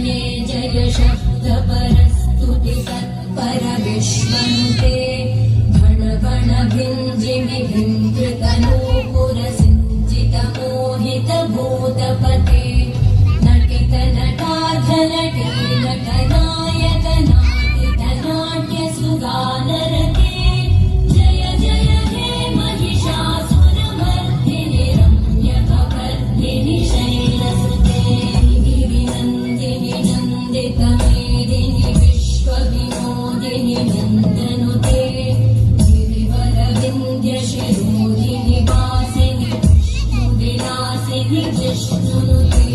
जये जय शब्द परस्तुति तत्पर विश्वनुते भण भण भिञ्जिमि भिङ्कृतनूपुर सिञ्चित मोहित भूतपते नटित नटार्थ नटी नटनायक नाटित नाट्य सुगानरते जय जय हे महिषासुरमर्दिनि रम्यकपर्दिनि शैलसुते गिरिनन्दिनि नन्दितमेदिनि विश्वविनोदिनि नन्दनुते गिरिवरविन्द्यशिरोधिनि वासिनि विष्णुविलासिनि जिष्णुनुते